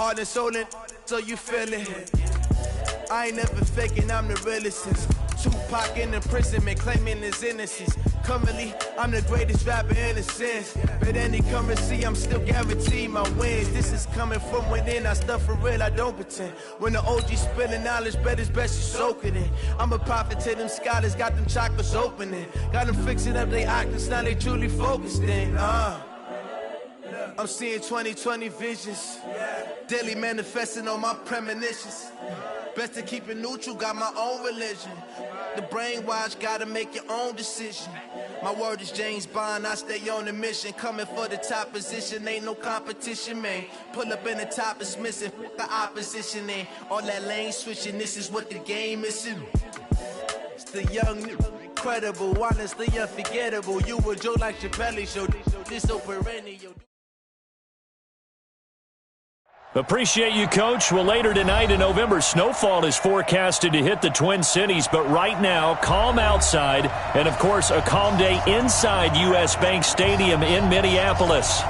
heart and soul in, so you feel it. I ain't never faking, I'm the realest since Tupac in imprisonment, claiming his innocence. Currently, I'm the greatest rapper in a sense. But any currency, I'm still guaranteed my wins. This is coming from within, I stuff for real, I don't pretend. When the OG spilling knowledge, bet it's best you soak it in. I'm a prophet to them scholars, got them chakras opening. Got them fixing up they octaves, now they truly focused in. I'm seeing 2020 visions, daily manifesting on my premonitions. Best to keep it neutral, got my own religion. The brainwash, gotta make your own decision. My word is James Bond, I stay on the mission. Coming for the top position, ain't no competition, man. Pull up in the top, it's missing, the opposition ain't. All that lane switching, this is what the game is. It's the young, incredible, honestly unforgettable. You a joke like Chappelle show, this so perennial. Appreciate you, Coach. Well, later tonight in November, snowfall is forecasted to hit the Twin Cities, but right now, calm outside, and of course, a calm day inside U.S. Bank Stadium in Minneapolis.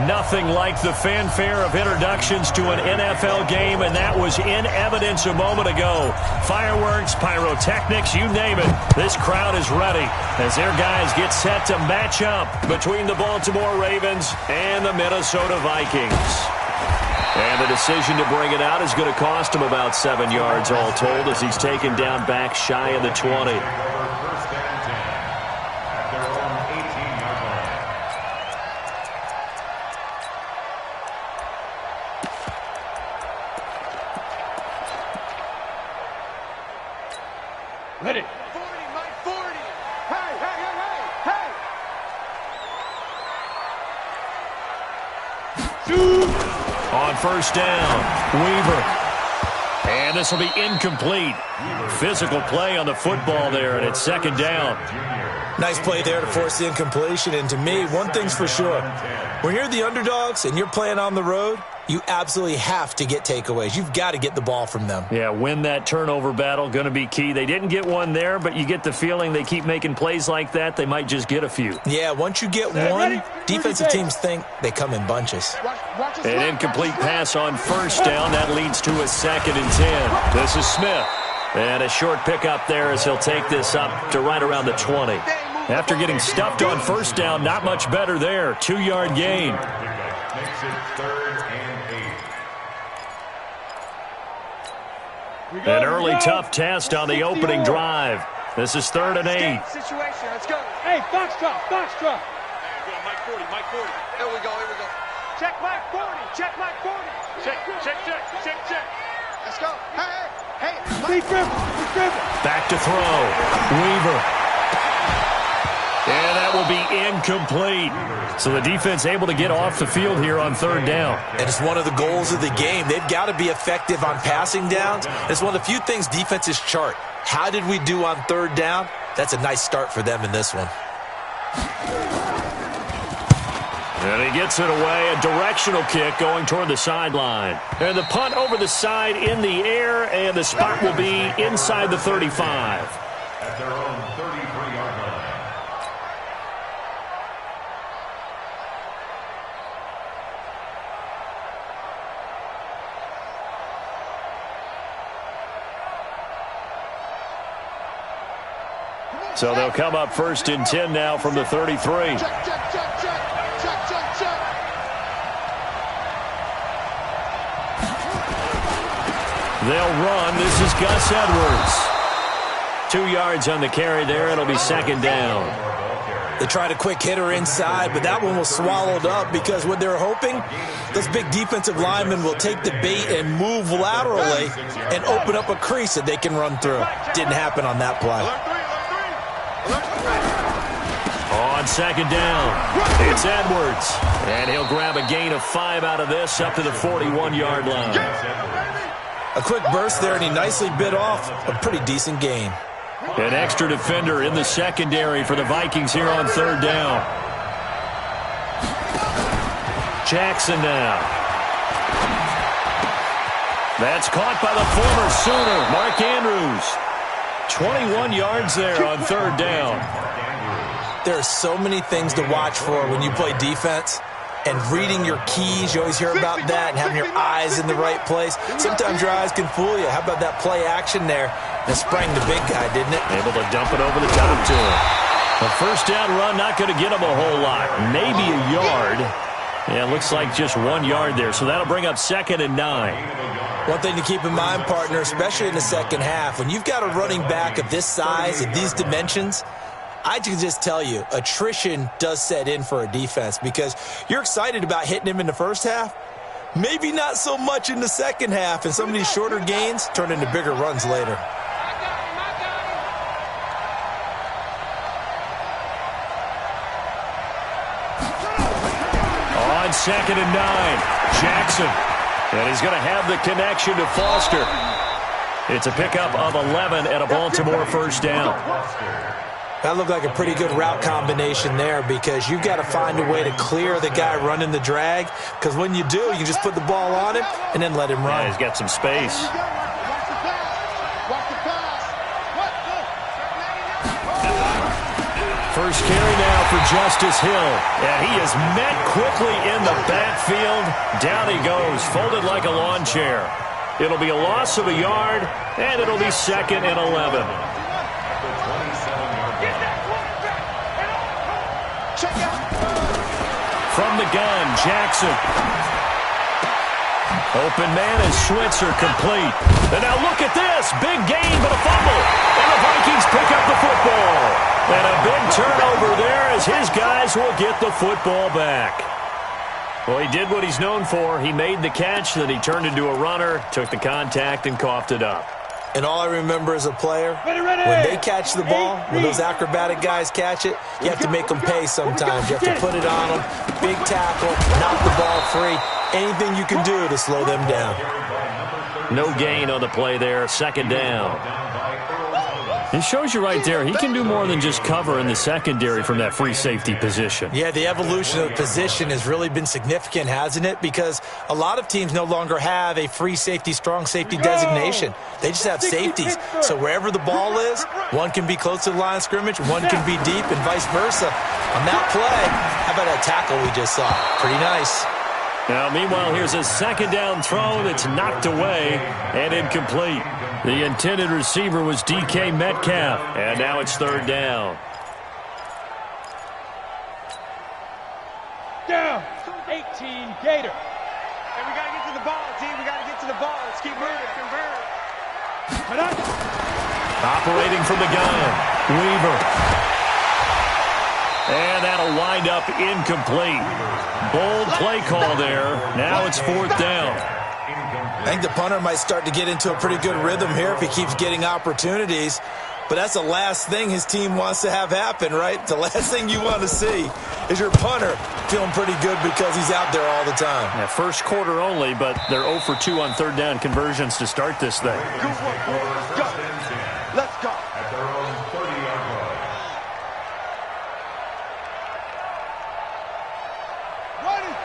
Nothing like the fanfare of introductions to an NFL game, and that was in evidence a moment ago. Fireworks, pyrotechnics, you name it. This crowd is ready as their guys get set to match up between the Baltimore Ravens and the Minnesota Vikings. And the decision to bring it out is going to cost him about 7 yards all told as he's taken down back shy of the 20. Ready. 40, Mike, 40. Hey, hey, hey, hey, hey. Shoot. On first down, Weaver. And this will be incomplete. Physical play on the football there, and it's second down. Nice play there to force the incompletion. And to me, one thing's for sure. When you're the underdogs and you're playing on the road, you absolutely have to get takeaways. You've got to get the ball from them. Yeah, win that turnover battle, going to be key. They didn't get one there, but you get the feeling they keep making plays like that, they might just get a few. Yeah, once you get one, defensive teams think they come in bunches. An incomplete pass on first down. That leads to a 2nd and 10. This is Smith. And a short pickup there as he'll take this up to right around the 20. After getting stuffed on first down, not much better there. 2-yard gain. Makes it 3rd and 8. An early tough test on the opening drive. This is 3rd and 8. Situation, let's go. Hey, foxtrot, foxtrot. Mike 40, Mike 40. Here we go, here we go. Check Mike 40, check Mike 40. Check, check, check, check, check. Let's go. Hey, hey, hey. Back to throw. Weaver. And that will be incomplete. So the defense able to get off the field here on 3rd down. And it's one of the goals of the game. They've got to be effective on passing downs. It's one of the few things defenses chart. How did we do on 3rd down? That's a nice start for them in this one. And he gets it away, a directional kick going toward the sideline. And the punt over the side in the air, and the spot will be inside the 35. At their own 33-yard line. So they'll come up 1st and 10 now from the 33. Check, check, check, check, check, check, check. They'll run. This is Gus Edwards. 2 yards on the carry there. It'll be 2nd down. They tried a quick hitter inside, but that one was swallowed up because what they're hoping, those big defensive linemen will take the bait and move laterally and open up a crease that they can run through. Didn't happen on that play. On 2nd down, it's Edwards. And he'll grab a gain of 5 out of this up to the 41-yard line. A quick burst there, and he nicely bit off a pretty decent gain. An extra defender in the secondary for the Vikings here on 3rd down. Jackson now. That's caught by the former Sooner, Mark Andrews. 21 yards there on 3rd down. There are so many things to watch for when you play defense, and reading your keys. You always hear about that, and having your eyes in the right place. Sometimes your eyes can fool you. How about that play action there? That sprang the big guy, didn't it? Able to dump it over the top to him. A first down run, not going to get him a whole lot. Maybe a yard. Yeah, it looks like just 1 yard there, so that'll bring up 2nd and 9. One thing to keep in mind, partner, especially in the second half, when you've got a running back of this size, of these dimensions, I can just tell you, attrition does set in for a defense because you're excited about hitting him in the first half. Maybe not so much in the second half, and some of these shorter gains turn into bigger runs later. On 2nd and 9, Jackson. And he's going to have the connection to Foster. It's a pickup of 11 and a Baltimore first down. That looked like a pretty good route combination there because you've got to find a way to clear the guy running the drag, because when you do, you just put the ball on him and then let him run. Yeah, he's got some space. First carry now for Justice Hill. And he is met quickly in the backfield. Down he goes, folded like a lawn chair. It'll be a loss of a yard, and it'll be 2nd and 11. From the gun, Jackson. Open man is Switzer, complete. And now look at this. Big gain, but a fumble. And the Vikings pick up the football. And a big turnover there as his guys will get the football back. Well, he did what he's known for. He made the catch, then he turned into a runner, took the contact, and coughed it up. And all I remember as a player, when they catch the ball, when those acrobatic guys catch it, you have to make them pay sometimes. You have to put it on them, big tackle, knock the ball free, anything you can do to slow them down. No gain on the play there, 2nd down. It shows you right there, he can do more than just cover in the secondary from that free safety position. Yeah, the evolution of the position has really been significant, hasn't it? Because a lot of teams no longer have a free safety, strong safety designation. They just have safeties. So wherever the ball is, one can be close to the line of scrimmage, one can be deep, and vice versa. On that play, how about that tackle we just saw? Pretty nice. Now, meanwhile, here's a 2nd down throw that's knocked away and incomplete. The intended receiver was DK Metcalf, and now it's 3rd down. Down, 18, Gator. And we got to get to the ball, team. We got to get to the ball. Let's keep moving. Operating from the gun, Weaver. And that'll wind up incomplete. Bold play call there. Now it's 4th down. I think the punter might start to get into a pretty good rhythm here if he keeps getting opportunities. But that's the last thing his team wants to have happen, right? The last thing you want to see is your punter feeling pretty good because he's out there all the time. Yeah, first quarter only, but they're 0 for 2 on 3rd down conversions to start this thing. Let's go. At their own 30-yard line.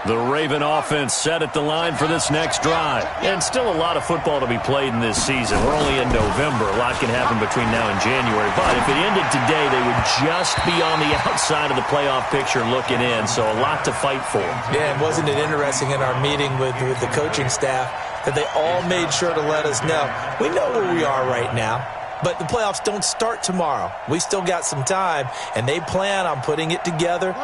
The Raven offense set at the line for this next drive. And still a lot of football to be played in this season. We're only in November. A lot can happen between now and January. But if it ended today, they would just be on the outside of the playoff picture looking in. So a lot to fight for. Yeah, and wasn't it interesting in our meeting with the coaching staff that they all made sure to let us know, we know where we are right now, but the playoffs don't start tomorrow. We still got some time, and they plan on putting it together,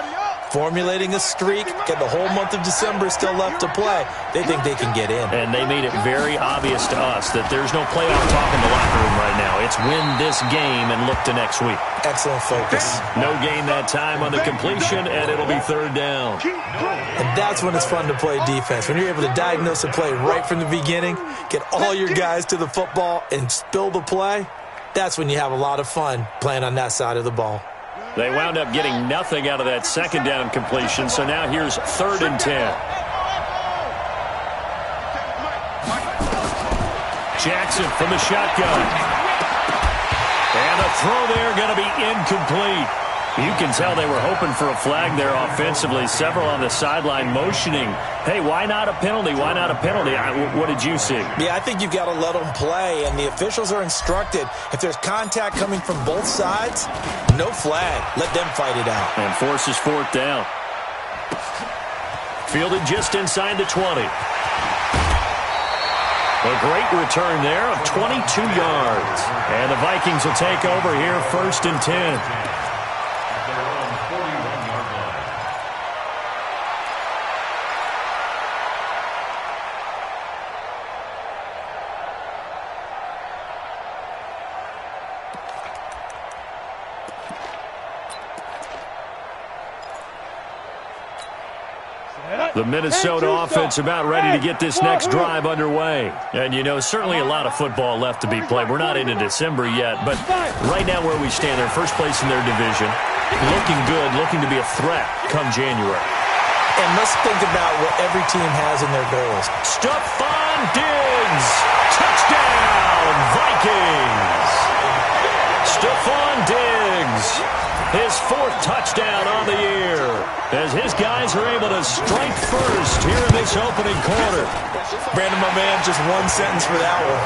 formulating a streak, get the whole month of December still left to play. They think they can get in. And they made it very obvious to us that there's no playoff talk in the locker room right now. It's win this game and look to next week. Excellent focus. No gain that time on the completion, and it'll be 3rd down. And that's when it's fun to play defense. When you're able to diagnose a play right from the beginning, get all your guys to the football and spill the play, that's when you have a lot of fun playing on that side of the ball. They wound up getting nothing out of that 2nd down completion, so now here's 3rd and 10. Jackson from the shotgun. And the throw there going to be incomplete. You can tell they were hoping for a flag there offensively. Several on the sideline motioning, hey, why not a penalty? Why not a penalty? What did you see? Yeah, I think you've got to let them play, and the officials are instructed, if there's contact coming from both sides, no flag. Let them fight it out. And forces 4th down. Fielded just inside the 20. A great return there of 22 yards. And the Vikings will take over here 1st and 10. The Minnesota offense about ready to get this next drive underway. And, you know, certainly a lot of football left to be played. We're not into December yet, but right now where we stand, they're first place in their division. Looking good, looking to be a threat come January. And let's think about what every team has in their goals. Stephon Diggs! Touchdown, Vikings! Stephon Diggs! His 4th touchdown on the year as his guys are able to strike first here in this opening quarter. Brandon, my man, just one sentence for that one.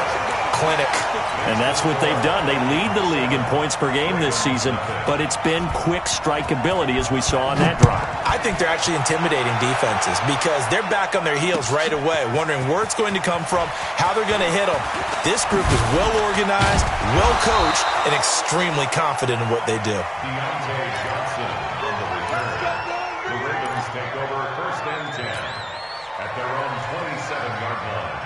Clinic. And that's what they've done. They lead the league in points per game this season, but it's been quick strikeability as we saw on that drive. I think they're actually intimidating defenses because they're back on their heels right away, wondering where it's going to come from, how they're going to hit them. This group is well organized, well coached, and extremely confident in what they do. Johnson on the return. The Ravens take over 1st and 10 at their own 27-yard line.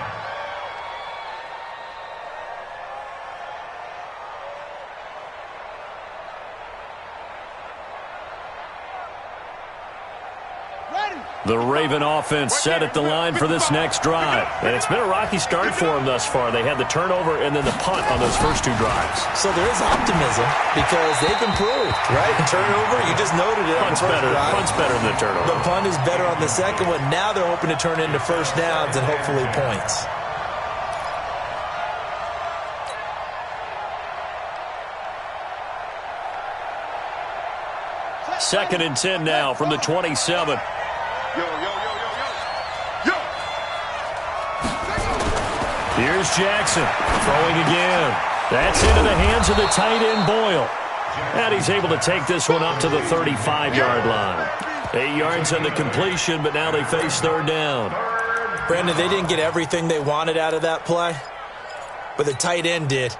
The Raven offense set at the line for this next drive. And it's been a rocky start for them thus far. They had the turnover and then the punt on those first 2 drives. So there is optimism because they've improved, right? Turnover, you just noted it. Punt's better than the turnover. The punt is better on the second one. Now they're hoping to turn into first downs and hopefully points. Second and 10 now from the 27. Here's Jackson throwing again. That's into the hands of the tight end Boyle. And he's able to take this one up to the 35-yard line. 8 yards on the completion, but now they face 3rd down. Brandon, they didn't get everything they wanted out of that play, but the tight end did.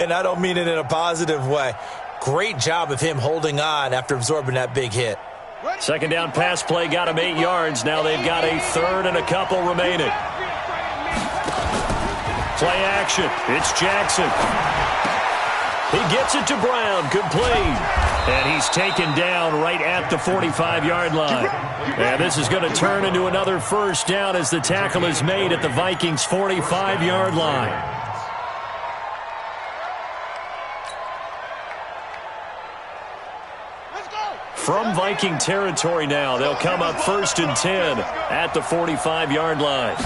And I don't mean it in a positive way. Great job of him holding on after absorbing that big hit. Second down pass play got him 8 yards. Now they've got a 3rd and a couple remaining. Play action. It's Jackson. He gets it to Brown. Complete. And he's taken down right at the 45-yard line. And this is going to turn into another first down as the tackle is made at the Vikings' 45-yard line. From Viking territory now, they'll come up 1st and 10 at the 45-yard line.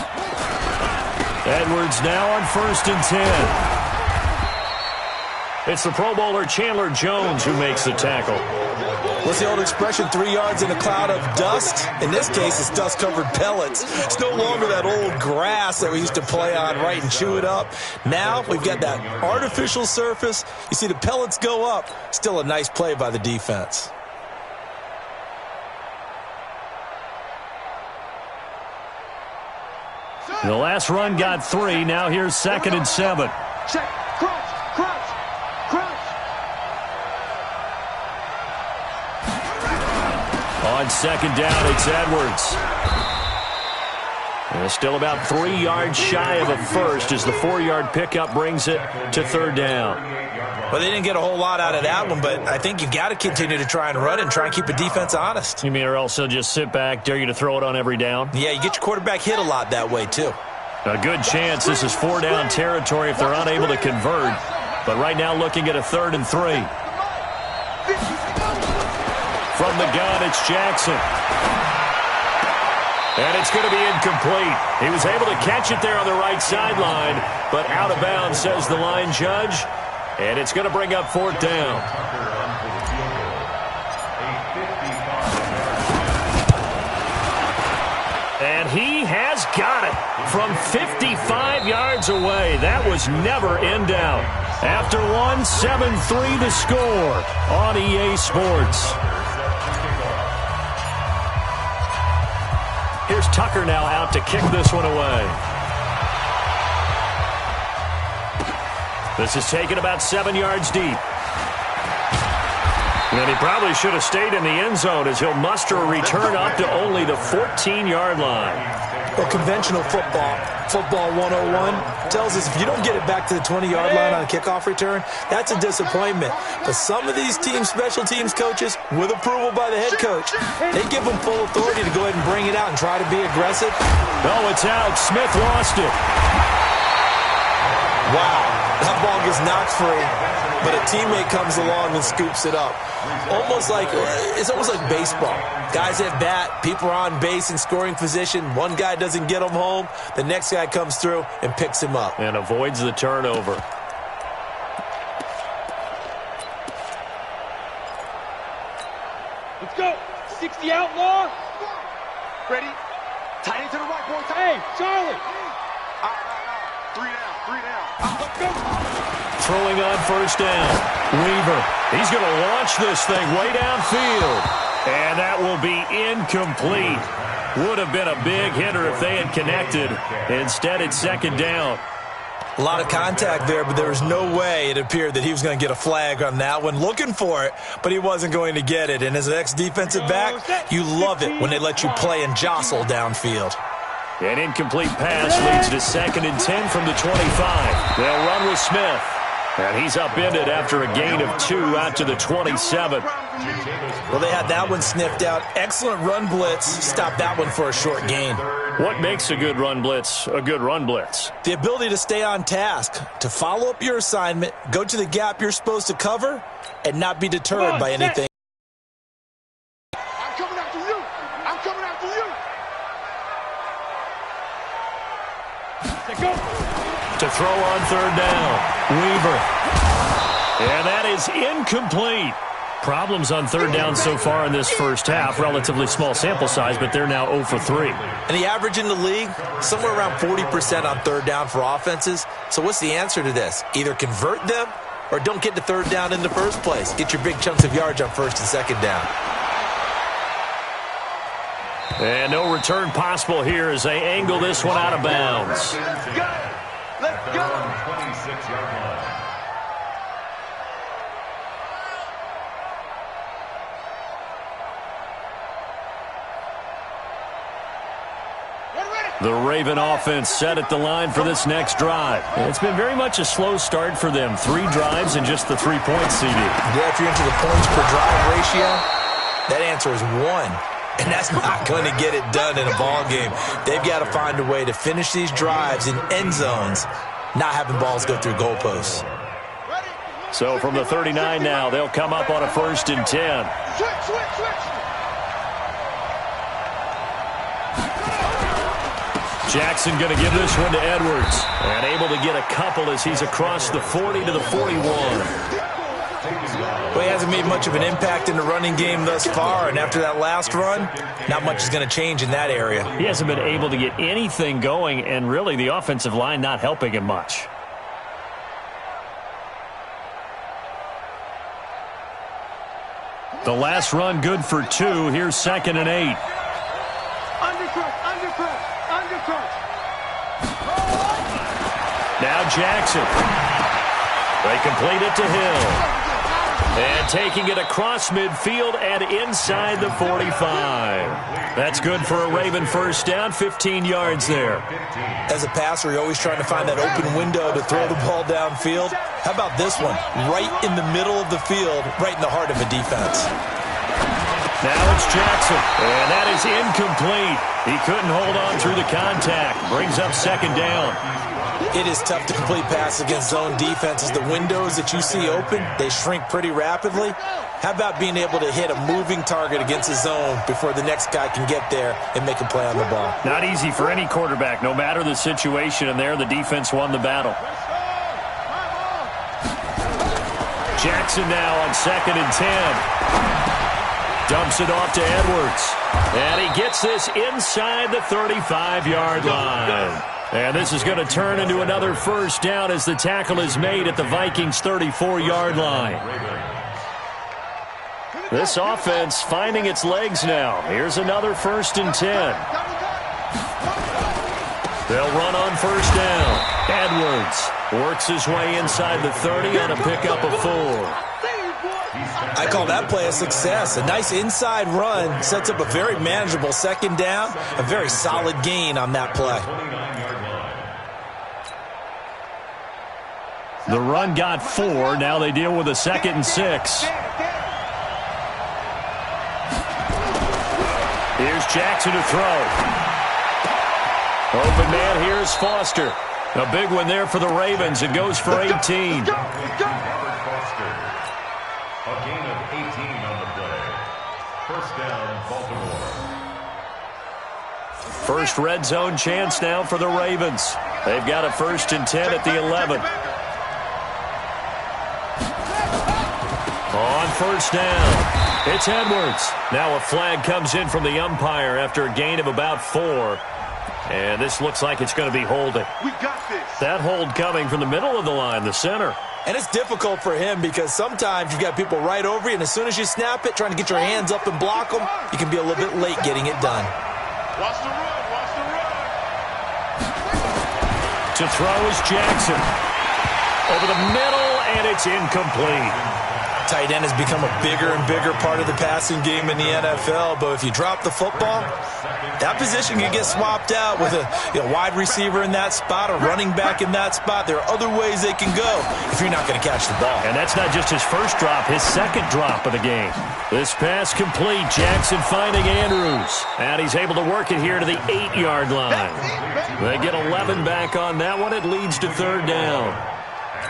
Edwards now on 1st and 10. It's the Pro Bowler Chandler Jones who makes the tackle. What's the old expression, 3 yards in a cloud of dust? In this case, it's dust-covered pellets. It's no longer that old grass that we used to play on, right, and chew it up. Now we've got that artificial surface. You see the pellets go up. Still a nice play by the defense. The last run got 3. Now here's 2nd and 7. Check. Crunch. On 2nd down, it's Edwards. And still about 3 yards shy of a first as the 4-yard pickup brings it to 3rd down. Well, they didn't get a whole lot out of that one, but I think you've got to continue to try and run and try and keep the defense honest. You mean or else they'll just sit back, dare you to throw it on every down? Yeah, you get your quarterback hit a lot that way, too. A good chance this is 4-down territory if they're unable to convert. But right now looking at a 3rd and 3. From the gun, it's Jackson. And it's going to be incomplete. He was able to catch it there on the right sideline, but out of bounds, says the line judge. And it's going to bring up 4th down. And he has got it from 55 yards away. That was never in doubt. After one, 7-3 the score on EA Sports. Here's Tucker now out to kick this one away. This is taken about 7 yards deep. And he probably should have stayed in the end zone as he'll muster a return up to only the 14-yard line. Well, conventional football 101, tells us if you don't get it back to the 20-yard line on a kickoff return, that's a disappointment. But some of these special teams coaches, with approval by the head coach, they give them full authority to go ahead and bring it out and try to be aggressive. Oh, it's out. Smith lost it. Wow, that ball gets knocked free, but a teammate comes along and scoops it up. It's almost like baseball. Guys at bat, people are on base in scoring position. One guy doesn't get him home. The next guy comes through and picks him up. And avoids the turnover. Let's go. 60 outlaw. Ready? Tight end to the right, boys. Hey, Charlie. Three down. Let's go. Throwing on first down. Weaver. He's going to launch this thing way downfield. And that will be incomplete. Would have been a big hitter if they had connected. Instead, it's second down. A lot of contact there, but there was no way it appeared that he was going to get a flag on that one. Looking for it, but he wasn't going to get it. And as an ex-defensive back, you love it when they let you play and jostle downfield. An incomplete pass leads to 2nd and 10 from the 25. They'll run with Smith. And he's upended after a gain of 2 out to the 27. Well, they had that one sniffed out. Excellent run blitz. Stopped that one for a short gain. What makes a good run blitz a good run blitz? The ability to stay on task, to follow up your assignment, go to the gap you're supposed to cover, and not be deterred by anything. I'm coming after you. I'm coming after you. Go. To throw on third down. Weaver. And that is incomplete. Problems on third down so far in this first half. Relatively small sample size, but they're now 0 for 3. And the average in the league, somewhere around 40% on third down for offenses. So what's the answer to this? Either convert them or don't get to third down in the first place. Get your big chunks of yards on first and second down. And no return possible here as they angle this one out of bounds. Let's go. Let's go. 26-yard line. The Raven offense set at the line for this next drive. It's been very much a slow start for them. 3 drives and just the 3 points, CD. Yeah, if you're into the points per drive ratio, that answer is 1. And that's not going to get it done in a ball game. They've got to find a way to finish these drives in end zones, not having balls go through goalposts. So from the 39 now, they'll come up on a 1st and 10. Switch. Jackson going to give this one to Edwards. And able to get a couple as he's across the 40 to the 41. Well, he hasn't made much of an impact in the running game thus far, and after that last run, not much is going to change in that area. He hasn't been able to get anything going, and really the offensive line not helping him much. The last run good for 2. Here's 2nd and 8. Undercut. Now Jackson. They complete it to Hill. And taking it across midfield and inside the 45. That's good for a Raven first down, 15 yards there. As a passer, you're always trying to find that open window to throw the ball downfield. How about this one? Right in the middle of the field, right in the heart of a defense. Now it's Jackson, and that is incomplete. He couldn't hold on through the contact. Brings up 2nd down. It is tough to complete passes against zone defenses. The windows that you see open, they shrink pretty rapidly. How about being able to hit a moving target against a zone before the next guy can get there and make a play on the ball? Not easy for any quarterback, no matter the situation, and there the defense won the battle. Jackson now on 2nd and 10. Dumps it off to Edwards. And he gets this inside the 35-yard line. And this is going to turn into another first down as the tackle is made at the Vikings' 34-yard line. This offense finding its legs now. Here's another 1st and 10. They'll run on first down. Edwards works his way inside the 30 on a pickup of 4. I call that play a success. A nice inside run sets up a very manageable second down. A very solid gain on that play. The run got 4. Now they deal with a 2nd and 6. Here's Jackson to throw. Open man here is Foster. A big one there for the Ravens. It goes for 18. A gain of 18 on the play. First down, Baltimore. First red zone chance now for the Ravens. They've got a 1st and 10 at the 11. On first down, it's Edwards. Now a flag comes in from the umpire after a gain of about 4. And this looks like it's going to be holding. We got this. That hold coming from the middle of the line, the center. And it's difficult for him because sometimes you've got people right over you, and as soon as you snap it, trying to get your hands up and block them, you can be a little bit late getting it done. Watch the run, watch the run. To throw is Jackson. Over the middle, and it's incomplete. Tight end has become a bigger and bigger part of the passing game in the NFL, but if you drop the football, that position can get swapped out with a wide receiver in that spot, a running back in that spot. There are other ways they can go if you're not going to catch the ball. And that's not just his first drop, his second drop of the game. This pass complete. Jackson finding Andrews. And he's able to work it here to the 8-yard line. They get 11 back on that one. It leads to 3rd down.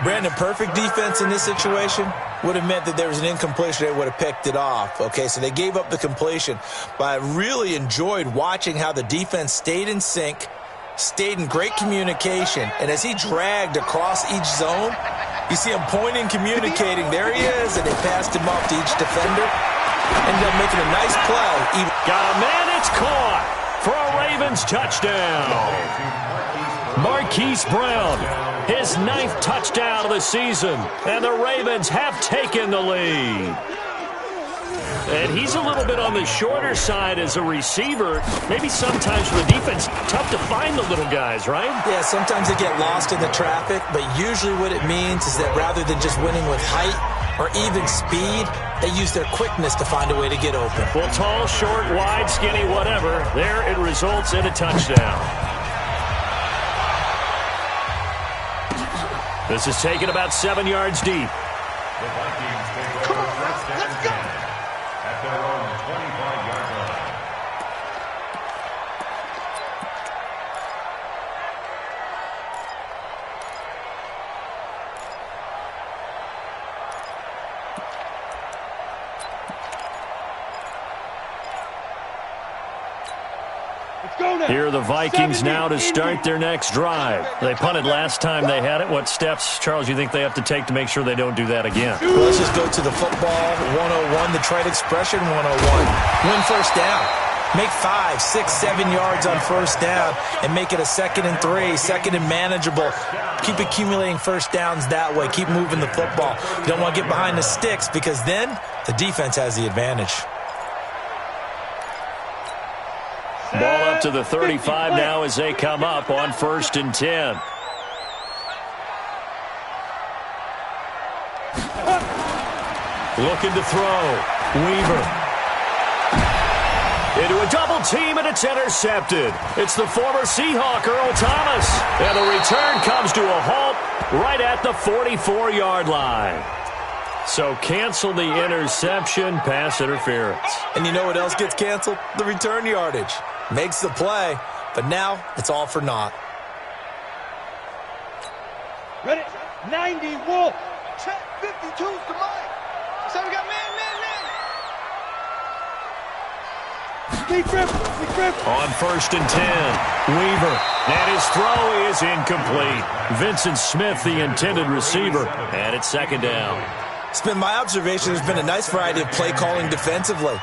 Brandon, perfect defense in this situation would have meant that there was an incompletion. They would have picked it off. Okay, so they gave up the completion. But I really enjoyed watching how the defense stayed in sync, stayed in great communication, and as he dragged across each zone, you see him pointing, communicating. There he is, and they passed him off to each defender. Ended up making a nice play. Got a man, it's caught for a Ravens touchdown. Marquise Brown, his 9th touchdown of the season, and the Ravens have taken the lead. And he's a little bit on the shorter side as a receiver. Maybe sometimes for the defense, tough to find the little guys, right? Yeah, sometimes they get lost in the traffic, but usually what it means is that rather than just winning with height or even speed, they use their quickness to find a way to get open. Well, tall, short, wide, skinny, whatever, there it results in a touchdown. This is taken about 7 yards deep. The Vikings take over first and 10 at their own 25-yard line. Here are the Vikings now to start their next drive. They punted last time they had it. What steps, Charles, you think they have to take to make sure they don't do that again? Well, let's just go to the football 101, the trade expression 101. Win first down. Make 5, 6, 7 yards on first down and make it a 2nd and 3, 2nd and manageable. Keep accumulating first downs that way. Keep moving the football. You don't want to get behind the sticks because then the defense has the advantage. Ball up to the 35 now as they come up on 1st and 10. Looking to throw. Weaver. Into a double team, and it's intercepted. It's the former Seahawk, Earl Thomas. And the return comes to a halt right at the 44-yard line. So cancel the interception, pass interference. And you know what else gets canceled? The return yardage. Makes the play, but now it's all for naught. Ready? 90, Wolf. Check 52 to Mike. So we got man. Deep grip. On 1st and 10, Weaver. And his throw is incomplete. Vincent Smith, the intended receiver. And it's 2nd down. It's been my observation there's been a nice variety of play calling defensively.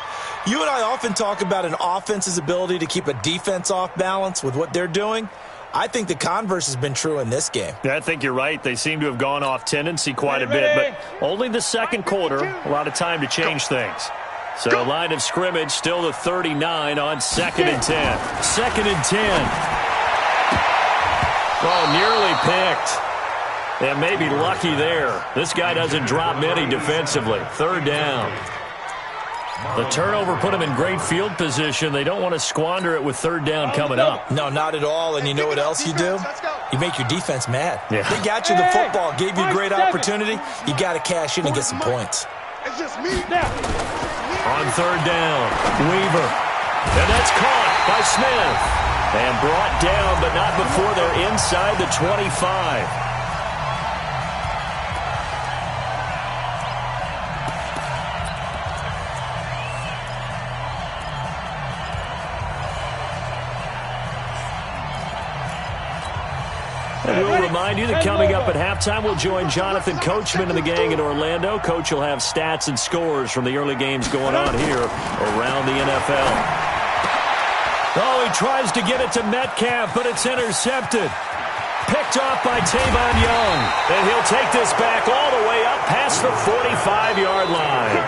You and I often talk about an offense's ability to keep a defense off balance with what they're doing. I think the converse has been true in this game. Yeah, I think you're right. They seem to have gone off tendency quite a bit, but only the second quarter, a lot of time to change things. So line of scrimmage still the 39 on 2nd and 10. 2nd and 10. Oh, nearly picked. And maybe lucky there. This guy doesn't drop many defensively. Third down. The turnover put him in great field position. They don't want to squander it with third down coming up. No, not at all. And you know what else you do? You make your defense mad. Yeah. They got you the football, gave you a great opportunity. You got to cash in and get some points. It's just me now. On third down, Weaver. And that's caught by Smith. And brought down, but not before they're inside the 25. And we'll remind you that coming up at halftime, we'll join Jonathan Coachman and the gang in Orlando. Coach will have stats and scores from the early games going on here around the NFL. Oh, he tries to get it to Metcalf, but it's intercepted. Picked off by Tavon Young. And he'll take this back all the way up past the 45-yard line.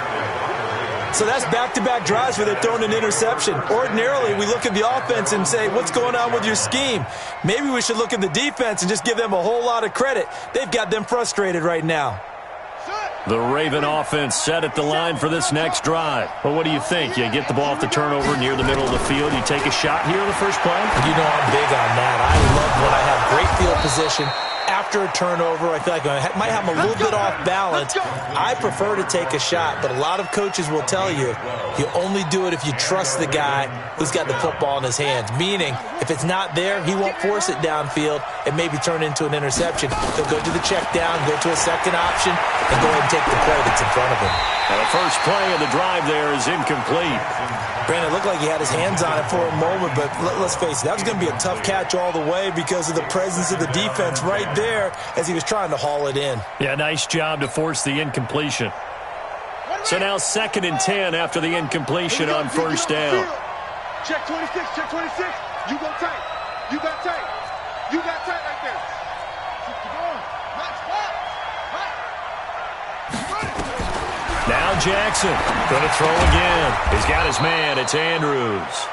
So that's back-to-back drives where they're throwing an interception. Ordinarily, we look at the offense and say, what's going on with your scheme? Maybe we should look at the defense and just give them a whole lot of credit. They've got them frustrated right now. The Raven offense set at the line for this next drive. Well, what do you think? You get the ball off the turnover near the middle of the field. You take a shot here in the first play? You know I'm big on that. I love when I have great field position. After a turnover, I feel like I might have them a little bit off balance. I prefer to take a shot, but a lot of coaches will tell you, you only do it if you trust the guy who's got the football in his hands. Meaning, if it's not there, he won't force it downfield and maybe turn into an interception. He'll go to the check down, go to a second option, and go ahead and take the play that's in front of him. And the first play of the drive there is incomplete. Brandon, it looked like he had his hands on it for a moment, but let's face it, that was going to be a tough catch all the way because of the presence of the defense right there as he was trying to haul it in. Yeah, nice job to force the incompletion. So now 2nd and 10 after the incompletion on first down. Check 26, check 26. You go tight. You got tight. You got tight right there. Keep going. Nice spot. Now Jackson going to throw again. He's got his man. It's Andrews.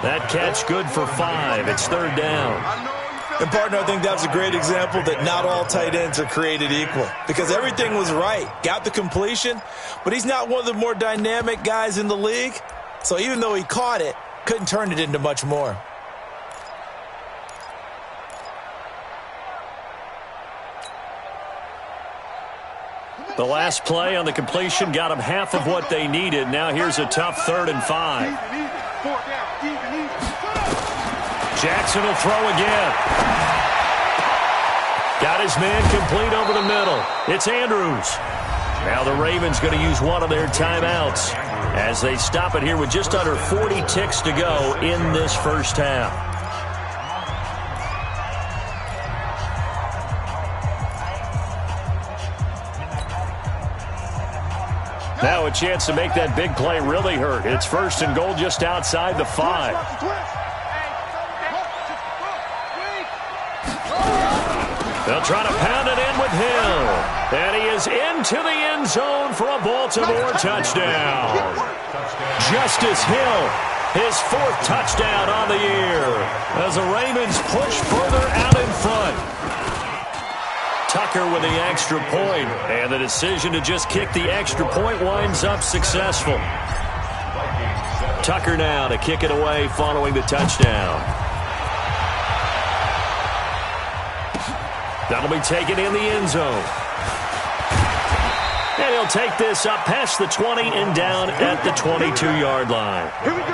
That catch good for 5. It's third down. And, partner, I think that's a great example that not all tight ends are created equal because everything was right. Got the completion, but he's not one of the more dynamic guys in the league. So even though he caught it, couldn't turn it into much more. The last play on the completion got them half of what they needed. Now here's a tough 3rd and 5. Jackson will throw again. Got his man complete over the middle. It's Andrews. Now the Ravens going to use one of their timeouts as they stop it here with just under 40 ticks to go in this first half. Now a chance to make that big play really hurt. It's 1st and goal just outside the 5. They'll try to pound it in with Hill. And he is into the end zone for a Baltimore touchdown. Justice Hill, his 4th touchdown on the year as the Ravens push further out in front. Tucker with the extra point, and the decision to just kick the extra point winds up successful. Tucker now to kick it away following the touchdown. That'll be taken in the end zone. And he'll take this up past the 20 and down at the 22-yard line. Here we go.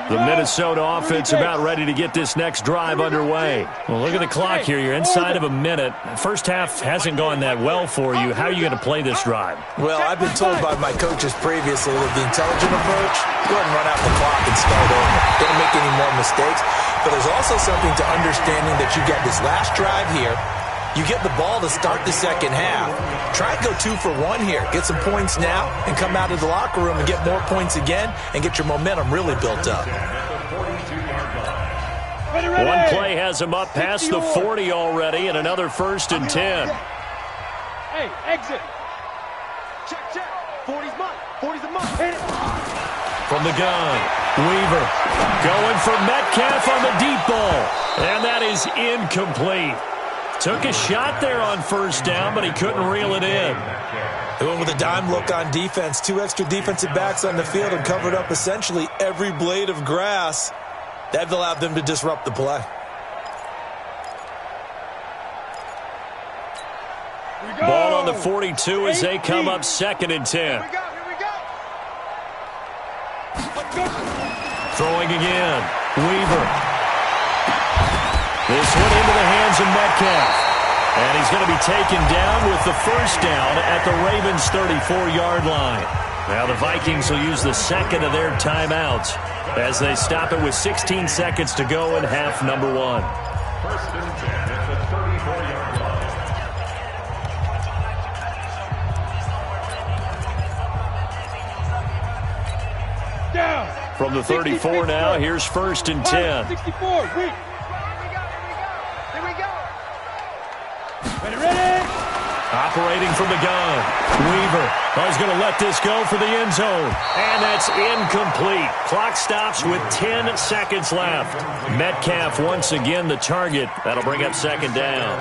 The Minnesota offense about ready to get this next drive underway. Well, look at the clock here. You're inside of a minute. First half hasn't gone that well for you. How are you going to play this drive? Well, I've been told by my coaches previously that the intelligent approach, go ahead and run out the clock and start over. Don't make any more mistakes. But there's also something to understanding that you got this last drive here. You get the ball to start the second half. Try and go 2 for 1 here. Get some points now and come out of the locker room and get more points again and get your momentum really built up. One play has him up past the 40 already and another 1st and 10. Hey, Hey, exit. Check. 40's mine. 40's a mine. Hit it. From the gun, Weaver going for Metcalf on the deep ball. And that is incomplete. Took a shot there on first down, but he couldn't reel it in. They went with a dime look on defense. 2 extra defensive backs on the field and covered up essentially every blade of grass. That allowed them to disrupt the play. Ball on the 42 as they come up 2nd and 10. Here we go. Let's go. Throwing again, Weaver. This one into the hands of Metcalf. And he's going to be taken down with the first down at the Ravens' 34-yard line. Now the Vikings will use the second of their timeouts as they stop it with 16 seconds to go in half number 1. First and 10 at the 34-yard line. Down. From the 34 now, here's 1st and 10. 64. Here we go. Ready. Operating from the gun, Weaver. He's going to let this go for the end zone. And that's incomplete. Clock stops with 10 seconds left. Metcalf once again the target. That'll bring up 2nd down.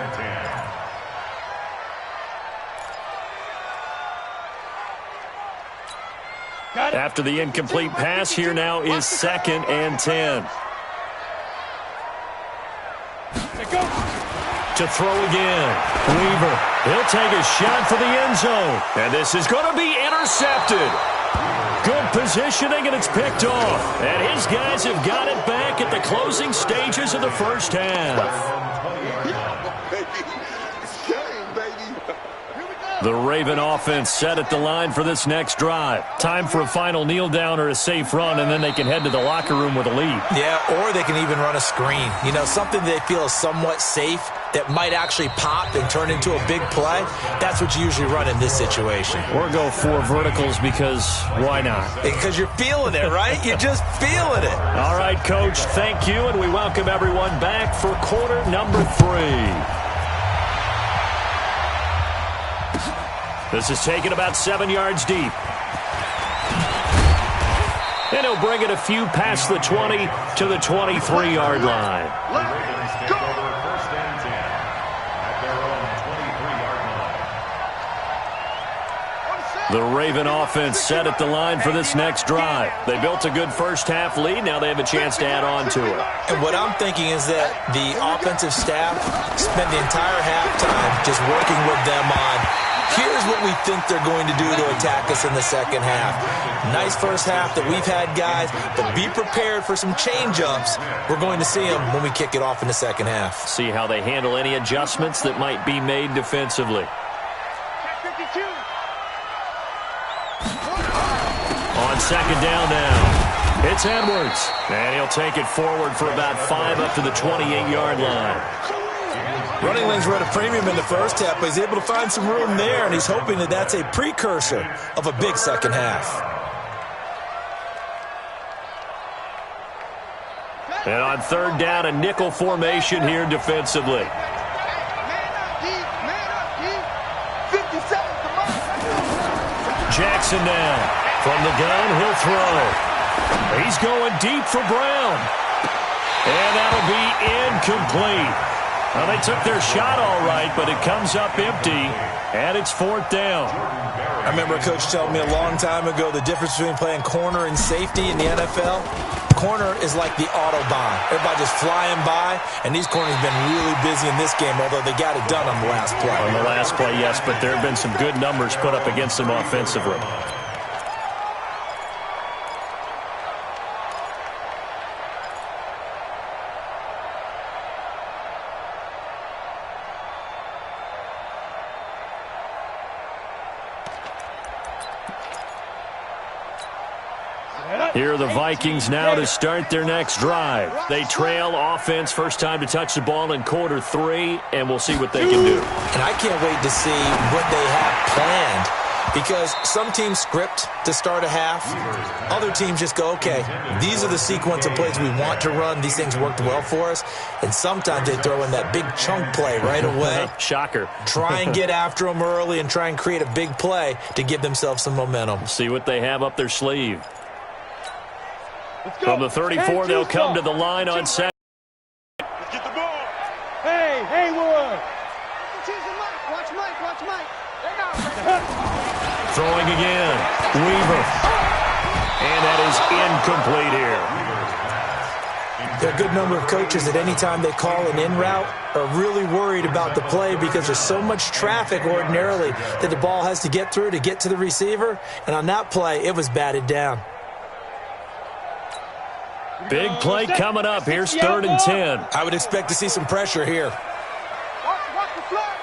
After the incomplete pass, here now is 2nd and 10. To throw again, Weaver. He'll take a shot for the end zone. And this is going to be intercepted. Good positioning, and it's picked off. And his guys have got it back at the closing stages of the first half. The Raven offense set at the line for this next drive. Time for a final kneel down or a safe run, and then they can head to the locker room with a lead. Yeah, or they can even run a screen. You know, something they feel is somewhat safe that might actually pop and turn into a big play. That's what you usually run in this situation. Or go 4 verticals because why not? Because you're feeling it, right? You're just feeling it. All right, Coach, thank you, and we welcome everyone back for quarter number 3. This is taken about 7 yards deep. And he'll bring it a few past the 20 to the 23-yard line. Ravens take over 1st and 10 at their own 23-yard line. The Raven offense set at the line for this next drive. They built a good first half lead. Now they have a chance to add on to it. And what I'm thinking is that the offensive staff spent the entire halftime just working with them on, here's what we think they're going to do to attack us in the second half. Nice first half that we've had, guys, but be prepared for some change-ups. We're going to see them when we kick it off in the second half. See how they handle any adjustments that might be made defensively. On 2nd down now, it's Edwards. And he'll take it forward for about 5 up to the 28-yard line. Running lanes were at a premium in the first half, but he's able to find some room there, and he's hoping that that's a precursor of a big second half. And on 3rd down, a nickel formation here defensively. Jackson now. From the gun, he'll throw. He's going deep for Brown. And that'll be incomplete. Well, they took their shot all right, but it comes up empty, and it's 4th down. I remember a coach telling me a long time ago the difference between playing corner and safety in the NFL. Corner is like the Autobahn. Everybody just flying by, and these corners have been really busy in this game, although they got it done on the last play. On the last play, yes, but there have been some good numbers put up against them offensively. Here are the Vikings now to start their next drive. They trail offense, first time to touch the ball in quarter 3, and we'll see what they can do. And I can't wait to see what they have planned Because some teams script to start a half. Other teams just go, okay, these are the sequence of plays we want to run. These things worked well for us. And sometimes they throw in that big chunk play right away. Shocker. Try and get after them early and try and create a big play to give themselves some momentum. See what they have up their sleeve. From the 34, they'll come to the line on second. Let's get the ball. Hey, Haywood. Watch Mike. Throwing again. Weaver. And that is incomplete here. There are a good number of coaches that any time they call an in route are really worried about the play because there's so much traffic ordinarily that the ball has to get through to get to the receiver. And on that play, it was batted down. Big play coming up. Here's 3rd and 10. I would expect to see some pressure here. Watch the flood.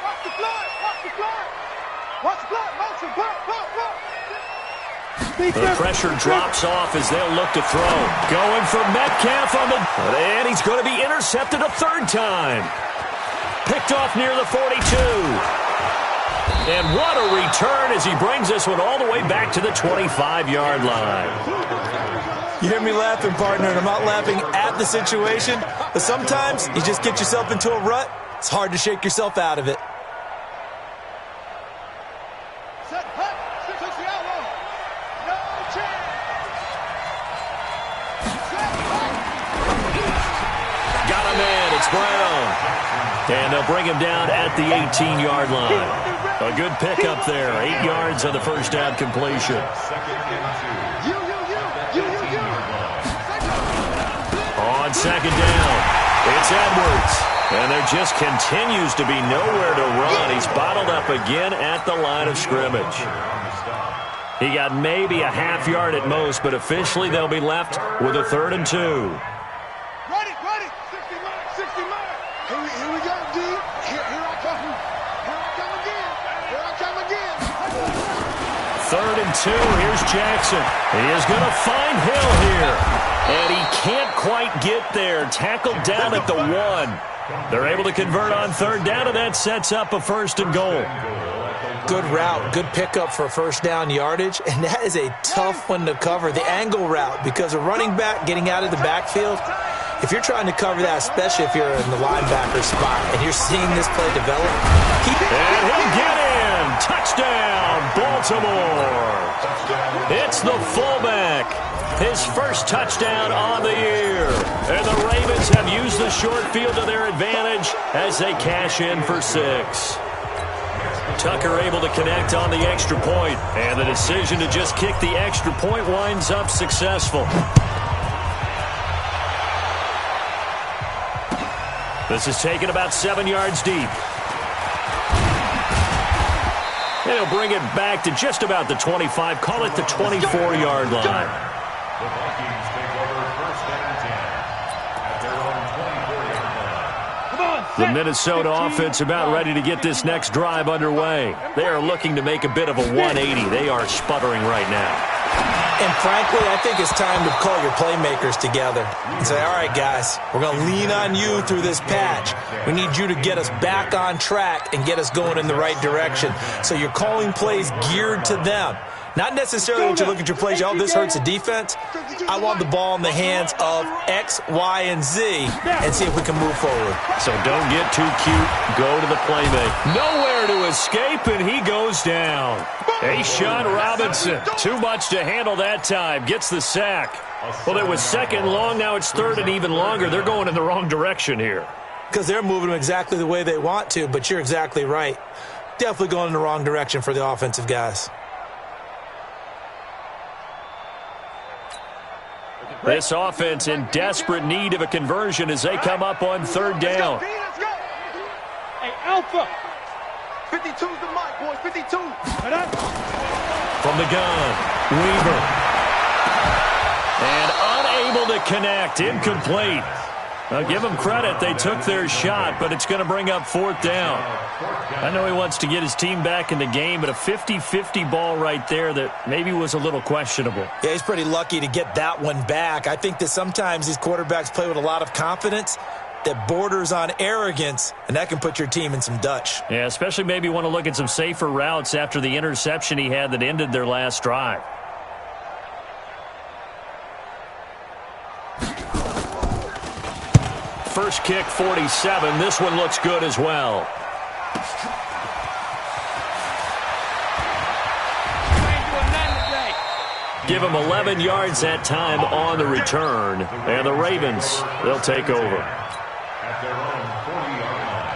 The pressure drops off as they'll look to throw. Going for Metcalf on the... And he's going to be intercepted a 3rd time. Picked off near the 42. And what a return as he brings this one all the way back to the 25-yard line. You hear me laughing, partner, and I'm not laughing at the situation, but sometimes you just get yourself into a rut. It's hard to shake yourself out of it. Got a man. It's Brown. And they'll bring him down at the 18-yard line. A good pickup there. 8 yards on the first down completion. On second down, it's Edwards. And there just continues to be nowhere to run. He's bottled up again at the line of scrimmage. He got maybe a half yard at most, but officially they'll be left with a 3rd and 2. Ready. 60 miles. Here we go, D. Here I come. Here I come again. 3rd and 2. Here's Jackson. He is going to find Hill here. And he can't quite get there. Tackled down at the 1. They're able to convert on 3rd down, and that sets up a 1st and goal. Good route, good pickup for 1st down yardage, and that is a tough one to cover, the angle route, because a running back getting out of the backfield, if you're trying to cover that, especially if you're in the linebacker spot, and you're seeing this play develop. And he'll get in. Touchdown, Baltimore. It's the fullback. His first touchdown on the year. And the Ravens have used the short field to their advantage as they cash in for 6. Tucker able to connect on the extra point, and the decision to just kick the extra point winds up successful. This is taken about 7 yards deep. And he'll bring it back to just about the 25, call it the 24-yard line. The Vikings take over 1st and 10 at their own 24-yard line. The Minnesota offense about ready to get this next drive underway. They are looking to make a bit of a 180. They are sputtering right now. And frankly, I think it's time to call your playmakers together and say, all right, guys, we're going to lean on you through this patch. We need you to get us back on track and get us going in the right direction. So you're calling plays geared to them. Not necessarily that you look at your plays, oh, this hurts the defense. I want the ball in the hands of X, Y, and Z and see if we can move forward. So don't get too cute. Go to the playmaker. Nowhere to escape, and he goes down. Ashawn Robinson, too much to handle that time. Gets the sack. Well, it was 2nd long. Now it's 3rd and even longer. They're going in the wrong direction here. Because they're moving them exactly the way they want to, but you're exactly right. Definitely going in the wrong direction for the offensive guys. This offense in desperate need of a conversion as they come up on 3rd down. Let's go. Hey, Alpha. 52's the mic, boys. 52. From the gun, Weaver. And unable to connect, incomplete. I'll give them credit. They took their shot, but it's going to bring up 4th down. I know he wants to get his team back in the game, but a 50-50 ball right there that maybe was a little questionable. Yeah, he's pretty lucky to get that one back. I think that sometimes these quarterbacks play with a lot of confidence, that borders on arrogance, and that can put your team in some Dutch. Yeah, especially maybe want to look at some safer routes after the interception he had that ended their last drive. First kick, 47. This one looks good as well. Give him 11 yards that time on the return. And the Ravens, they'll take over. At their own 40-yard line.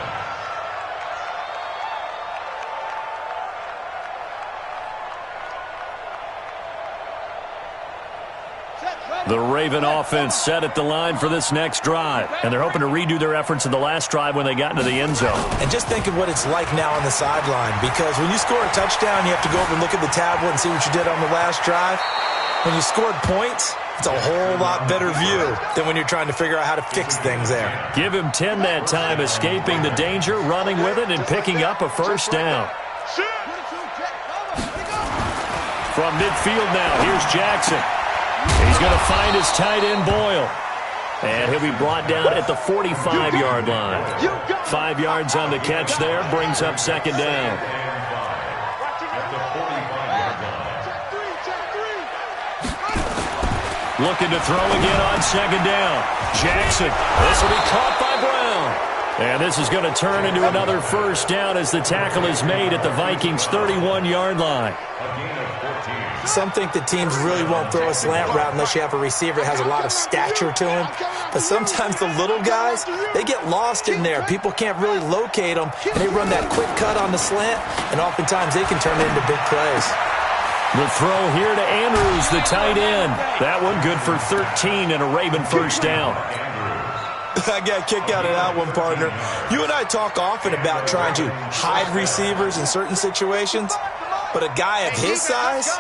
The Raven offense set at the line for this next drive. And they're hoping to redo their efforts in the last drive when they got into the end zone. And just think of what it's like now on the sideline, because when you score a touchdown, you have to go over and look at the tablet and see what you did on the last drive. When you scored points, it's a whole lot better view than when you're trying to figure out how to fix things there. Give him 10 that time, escaping the danger, running with it, and picking up a first down. From midfield now, here's Jackson. He's going to find his tight end, Boyle. And he'll be brought down at the 45-yard line. 5 yards on the catch there, brings up second down. Looking to throw again on second down. Jackson, this will be caught by Brown. And this is going to turn into another first down as the tackle is made at the Vikings' 31-yard line. Some think that teams really won't throw a slant route unless you have a receiver that has a lot of stature to him. But sometimes the little guys, they get lost in there. People can't really locate them, and they run that quick cut on the slant, and oftentimes they can turn it into big plays. The throw here to Andrews, the tight end. That one good for 13 and a Raven first down. I got a kick out of that one, partner. You and I talk often about trying to hide receivers in certain situations, but a guy of his size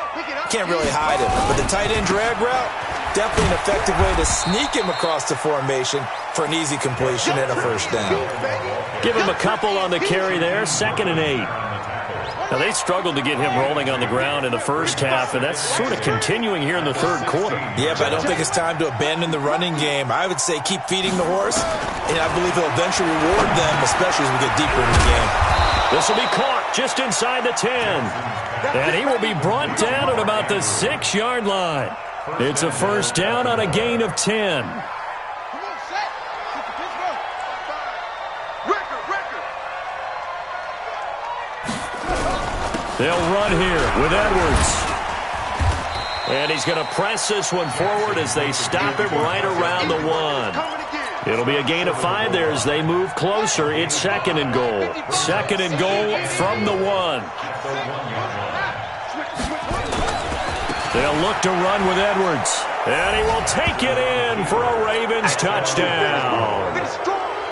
can't really hide him. But the tight end drag route, definitely an effective way to sneak him across the formation for an easy completion and a first down. Give him a couple on the carry there, 2nd and 8. Now, they struggled to get him rolling on the ground in the first half, and that's sort of continuing here in the third quarter. Yeah, but I don't think it's time to abandon the running game. I would say keep feeding the horse, and I believe he'll eventually reward them, especially as we get deeper in the game. This will be caught just inside the 10. And he will be brought down at about the 6-yard line. It's a first down on a gain of 10. They'll run here with Edwards. And he's going to press this one forward as they stop it right around the 1. It'll be a gain of 5 there as they move closer. It's 2nd and goal. 2nd and goal from the 1. They'll look to run with Edwards. And he will take it in for a Ravens touchdown.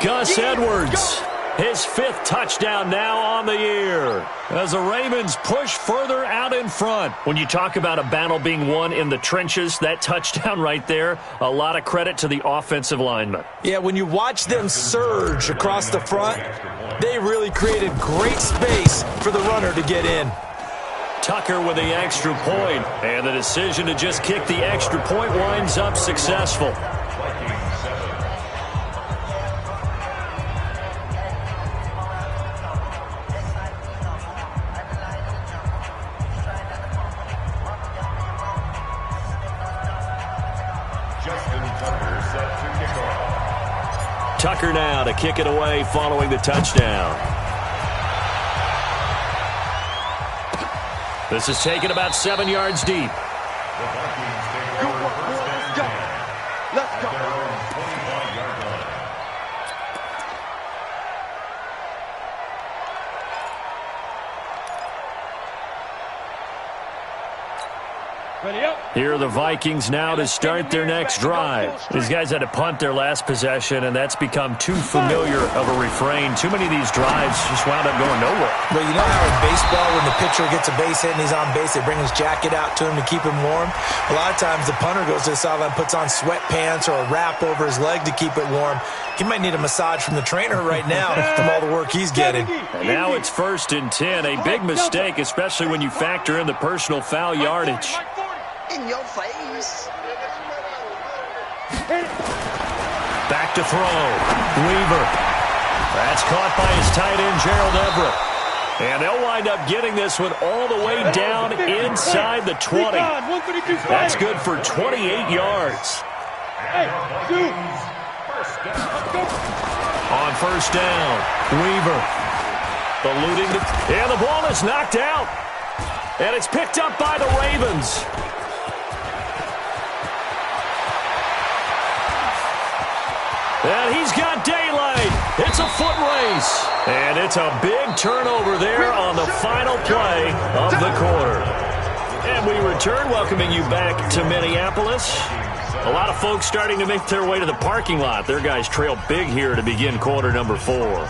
Gus Edwards. His 5th touchdown now on the year as the Ravens push further out in front. When you talk about a battle being won in the trenches, that touchdown right there, a lot of credit to the offensive linemen. Yeah, when you watch them surge across the front, they really created great space for the runner to get in. Tucker with the extra point, and the decision to just kick the extra point winds up successful. Tucker now to kick it away following the touchdown. This is taken about 7 yards deep. Let's go. Here are the Vikings now to start their next drive. These guys had to punt their last possession, and that's become too familiar of a refrain. Too many of these drives just wound up going nowhere. Well, you know how in baseball when the pitcher gets a base hit and he's on base, they bring his jacket out to him to keep him warm? A lot of times the punter goes to the sideline, puts on sweatpants or a wrap over his leg to keep it warm. He might need a massage from the trainer right now from all the work he's getting. And now it's 1st and 10. A big mistake, especially when you factor in the personal foul yardage. In your face. Back to throw. Weaver. That's caught by his tight end, Gerald Everett. And they'll wind up getting this one all the way down inside the 20. That's good for 28 yards. On first down, Weaver. Eluding and the ball is knocked out. And it's picked up by the Ravens. And he's got daylight. It's a foot race. And it's a big turnover there on the final play of the quarter. And we return, welcoming you back to Minneapolis. A lot of folks starting to make their way to the parking lot. Their guys trail big here to begin quarter number 4.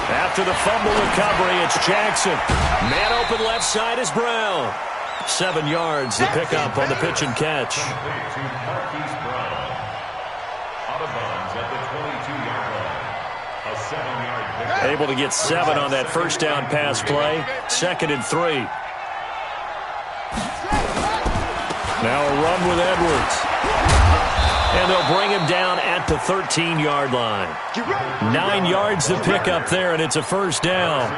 After the fumble recovery, it's Jackson. Man open left side is Brown. 7 yards, the pickup on the pitch and catch. Able to get 7 on that first down pass play. 2nd and 3. Now a run with Edwards. And they'll bring him down at the 13-yard line. 9 yards to pick up there, and it's a first down.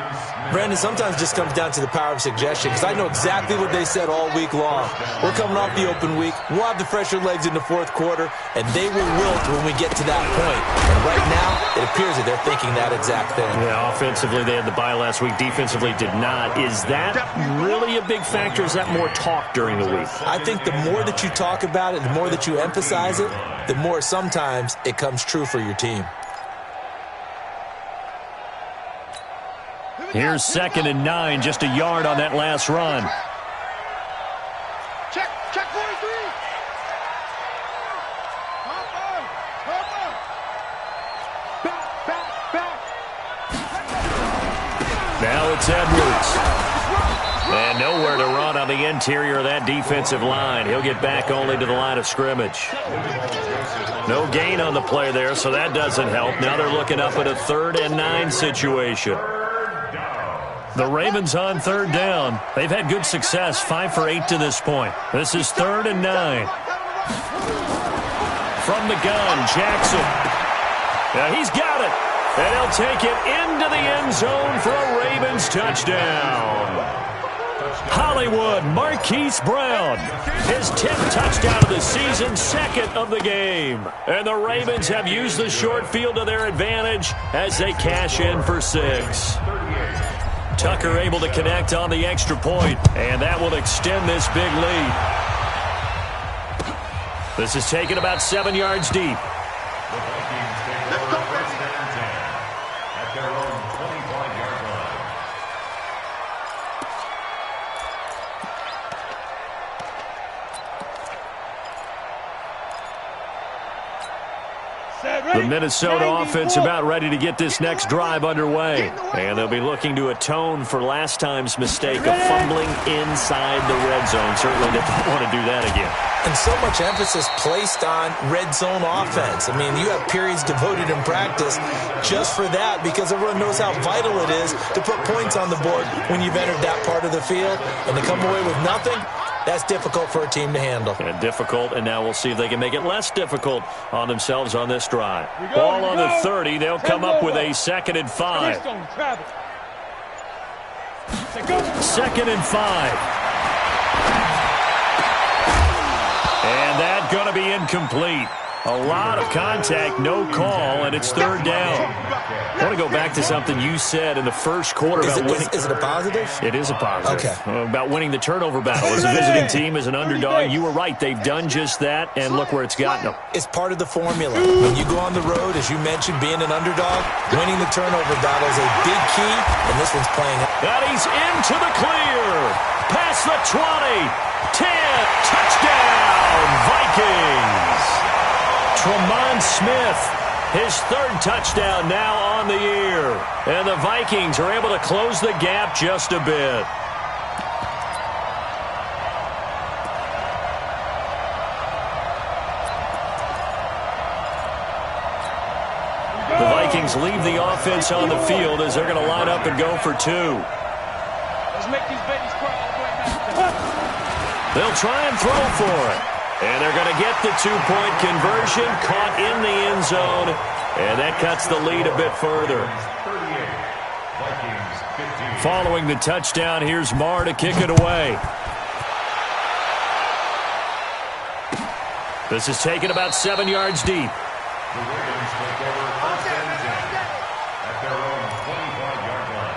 Brandon, sometimes it just comes down to the power of suggestion, because I know exactly what they said all week long. We're coming off the open week. We'll have the fresher legs in the fourth quarter, and they will wilt when we get to that point. And right now, it appears that they're thinking that exact thing. Yeah, offensively, they had the bye last week. Defensively, did not. Is that really a big factor? Is that more talk during the week? I think the more that you talk about it, the more that you emphasize it, the more sometimes it comes true for your team. Here's 2nd and 9, just a yard on that last run. Check 43. Back. Now it's Edwards. And nowhere to run on the interior of that defensive line. He'll get back only to the line of scrimmage. No gain on the play there, so that doesn't help. Now they're looking up at a 3rd and 9 situation. The Ravens on 3rd down. They've had good success, 5 for 8 to this point. This is 3rd and 9. From the gun, Jackson. Now he's got it. And he'll take it into the end zone for a Ravens touchdown. Hollywood, Marquise Brown. His 10th touchdown of the season, 2nd of the game. And the Ravens have used the short field to their advantage as they cash in for 6. Tucker able to connect on the extra point, and that will extend this big lead. This is taken about 7 yards deep. The Vikings take over first and 10 at their own 25-yard line. The Minnesota offense about ready to get this next drive underway. And they'll be looking to atone for last time's mistake of fumbling inside the red zone. Certainly they don't want to do that again. And so much emphasis placed on red zone offense. I mean, you have periods devoted in practice just for that, because everyone knows how vital it is to put points on the board when you've entered that part of the field. And to come away with nothing, that's difficult for a team to handle. And difficult, and now we'll see if they can make it less difficult on themselves on this drive. Ball on the 30. They'll come up with a 2nd and 5. 2nd and 5. And that's going to be incomplete. A lot of contact, no call, and it's 3rd down. I want to go back to something you said in the first quarter about winning. Is it a positive? It is a positive. Okay. About winning the turnover battle. As a visiting team, as an underdog, you were right. They've done just that, and look where it's gotten them. It's part of the formula. When you go on the road, as you mentioned, being an underdog, winning the turnover battle is a big key, and this one's playing out. And he's into the clear. Past the 20. 10. Touchdown, Vikings. Tremont Smith his third touchdown now on the year. And the Vikings are able to close the gap just a bit. The Vikings leave the offense on the field as they're going to line up and go for two. Let's make these babies cry all the way back. They'll try and throw for it. And they're going to get the two-point conversion, caught in the end zone, and that cuts the lead a bit further. Following the touchdown, here's Marr to kick it away. This is taken about 7 yards deep. The Ravens take over first and 10 at their own 25-yard line.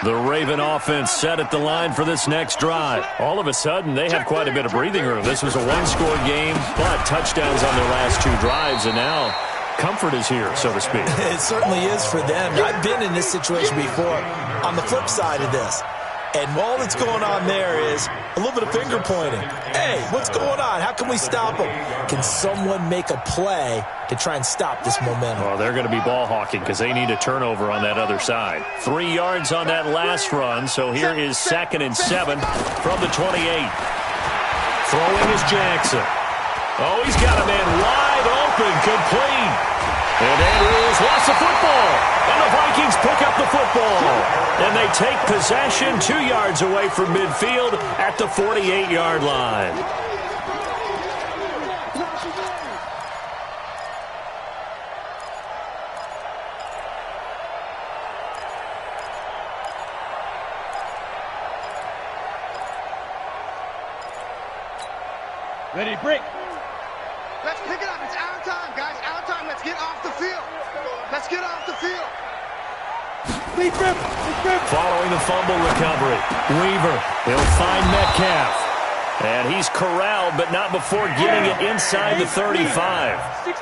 The Raven offense set at the line for this next drive. All of a sudden, they have quite a bit of breathing room. This was a one-score game, but touchdowns on their last two drives, and now comfort is here, so to speak. It certainly is for them. I've been in this situation before on the flip side of this. And all that's going on there is a little bit of finger pointing. Hey, what's going on? How can we stop them? Can someone make a play to try and stop this momentum? Well, they're going to be ball hawking because they need a turnover on that other side. 3 yards on that last run, so here is 2nd and 7 from the 28. Throwing is Jackson. Oh, he's got a man wide open, complete. And Andrews lost the football. And the Vikings pick up the football. And they take possession 2 yards away from midfield at the 48-yard line. Ready, break. Let's pick it up. It's our time, guys. Our time. Let's get off the field. Let's get off the field. Following the fumble recovery, Weaver, he'll find Metcalf. And he's corralled, but not before getting it inside the 35.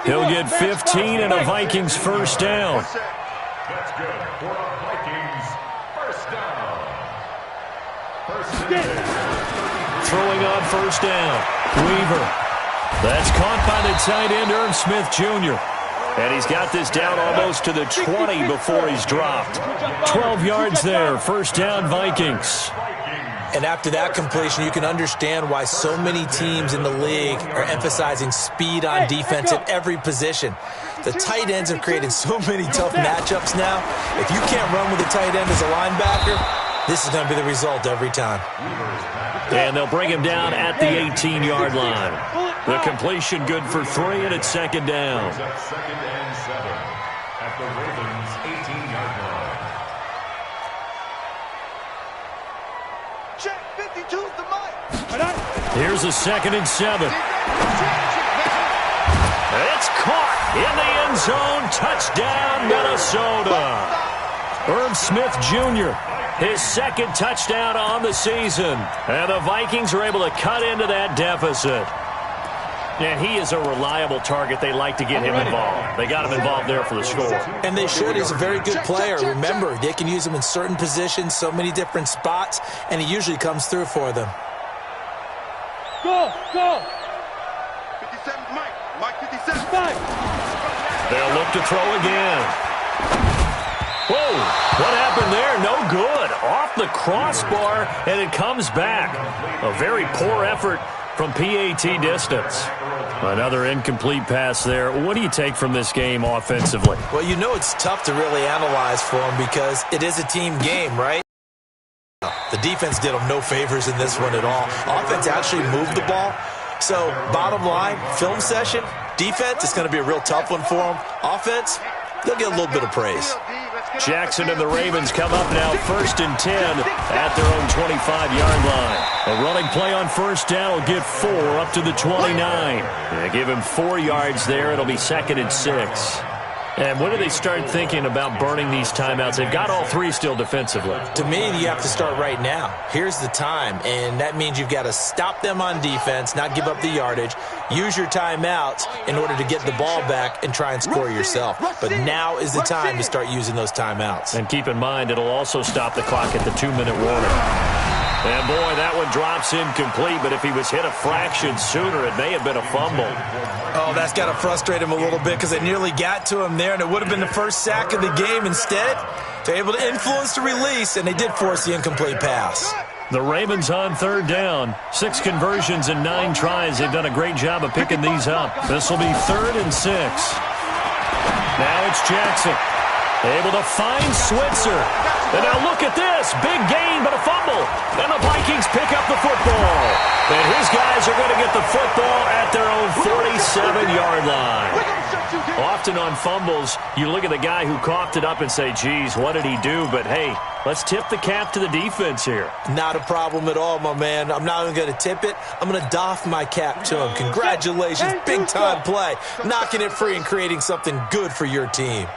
He'll get 15 and a Vikings first down. That's good for a Vikings first down. First and 10. Throwing on first down, Weaver. That's caught by the tight end, Irv Smith Jr. And he's got this down almost to the 20 before he's dropped. 12 yards there, first down Vikings. And after that completion, you can understand why so many teams in the league are emphasizing speed on defense at every position. The tight ends have created so many tough matchups now. If you can't run with a tight end as a linebacker, this is going to be the result every time. And they'll bring him down at the 18-yard line. The completion good for 3, and it's second down. Second and 7 at the Ravens' 18-yard line. Check 52's the mic. Here's a 2nd and 7. It's caught in the end zone. Touchdown, Minnesota. Irv Smith Jr., his second touchdown on the season. And the Vikings are able to cut into that deficit. And he is a reliable target. They like to get him involved. They got him involved there for the score. And they should. He's a very good player. Remember, they can use him in certain positions, so many different spots, and he usually comes through for them. Go, go. 57 Mike. Mike 57. They'll look to throw again. Whoa, what happened there? No good. Off the crossbar, and it comes back. A very poor effort from PAT distance. Another incomplete pass there. What do you take from this game offensively? Well, you know it's tough to really analyze for him because it is a team game, right? The defense did him no favors in this one at all. Offense actually moved the ball. So, bottom line, film session, defense is going to be a real tough one for them. Offense, they'll get a little bit of praise. Jackson and the Ravens come up now 1st and 10 at their own 25-yard line. A running play on first down will get 4 up to the 29. They give him 4 yards there. It'll be 2nd and 6. And when do they start thinking about burning these timeouts? They've got all 3 still defensively. To me, you have to start right now. Here's the time, and that means you've got to stop them on defense, not give up the yardage, use your timeouts in order to get the ball back and try and score yourself. But now is the time to start using those timeouts. And keep in mind, it'll also stop the clock at the 2-minute warning. And, boy, that one drops incomplete, but if he was hit a fraction sooner, it may have been a fumble. Oh, that's got to frustrate him a little bit because they nearly got to him there, and it would have been the first sack of the game. Instead, they're able to influence the release, and they did force the incomplete pass. The Ravens on third down. 6 conversions and 9 tries. They've done a great job of picking these up. This will be 3rd and 6. Now it's Jackson. Able to find Switzer. And now look at this. Big gain, but a fumble. And the Vikings pick up the football. And his guys are going to get the football at their own 47-yard line. Often on fumbles, you look at the guy who coughed it up and say, geez, what did he do? But, hey, let's tip the cap to the defense here. Not a problem at all, my man. I'm not even going to tip it. I'm going to doff my cap to him. Congratulations. Big-time play. Knocking it free and creating something good for your team.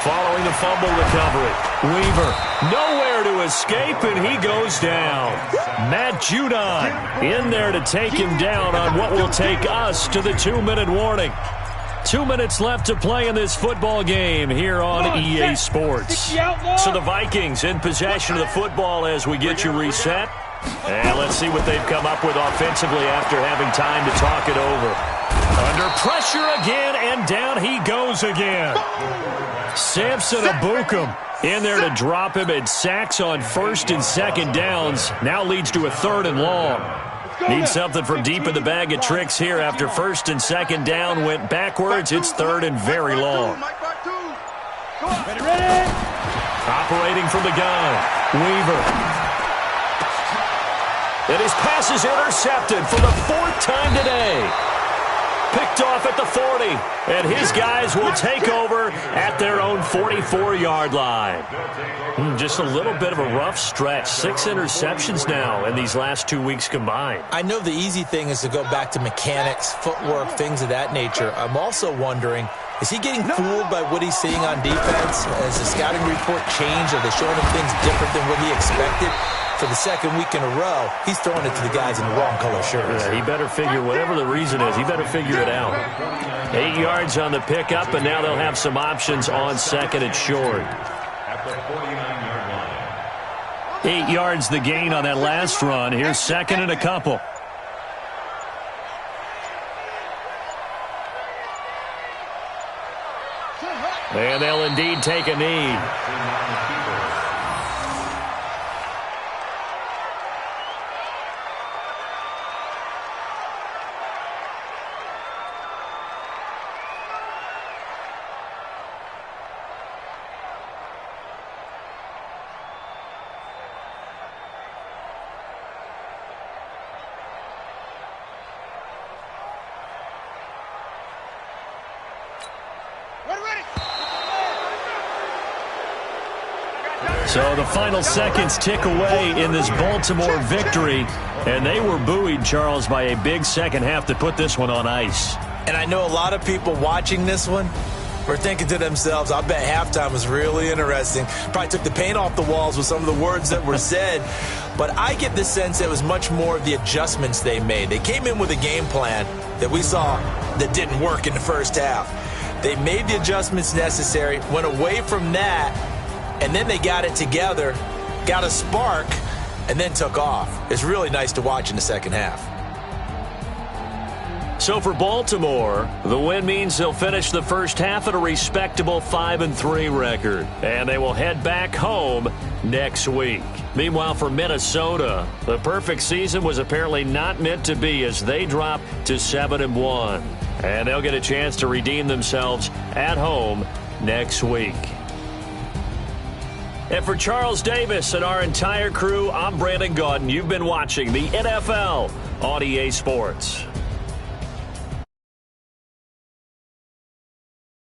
Following the fumble recovery, Weaver nowhere to escape, and he goes down. Matt Judon in there to take him down on what will take us to the 2-minute warning. 2 minutes left to play in this football game here on EA Sports. So the Vikings in possession of the football as we get you reset. And let's see what they've come up with offensively after having time to talk it over. Under pressure again, and down he goes again. Samson Abukum in there to drop him, and sacks on 1st and 2nd downs. Now leads to a 3rd and long. Need something from deep in the bag of tricks here after 1st and 2nd down went backwards. It's 3rd and very long. Operating from the gun, Weaver. And his pass is intercepted for the 4th time today. Picked off at the 40, and his guys will take over at their own 44-yard line. Just a little bit of a rough stretch. 6 interceptions now in these last 2 weeks combined. I know the easy thing is to go back to mechanics, footwork, things of that nature. I'm also wondering, is he getting fooled by what he's seeing on defense? Has the scouting report changed? Are they showing him things different than what he expected? For the 2nd week in a row, he's throwing it to the guys in the wrong color shirts. Yeah, he better figure, whatever the reason is, he better figure it out. 8 yards on the pickup, and now they'll have some options on 2nd and short. At the 49-yard line. 8 yards the gain on that last run. Here's 2nd and a couple. And they'll indeed take a knee. So the final seconds tick away in this Baltimore victory, and they were buoyed, Charles, by a big second half to put this one on ice. And I know a lot of people watching this one were thinking to themselves, I bet halftime was really interesting. Probably took the paint off the walls with some of the words that were said. But I get the sense it was much more of the adjustments they made. They came in with a game plan that we saw that didn't work in the first half. They made the adjustments necessary, went away from that, and then they got it together, got a spark, and then took off. It's really nice to watch in the second half. So for Baltimore, the win means they'll finish the first half at a respectable 5-3 record, and they will head back home next week. Meanwhile, for Minnesota, the perfect season was apparently not meant to be as they drop to 7-1, and they'll get a chance to redeem themselves at home next week. And for Charles Davis and our entire crew, I'm Brandon Gaudin. You've been watching the NFL on EA Sports.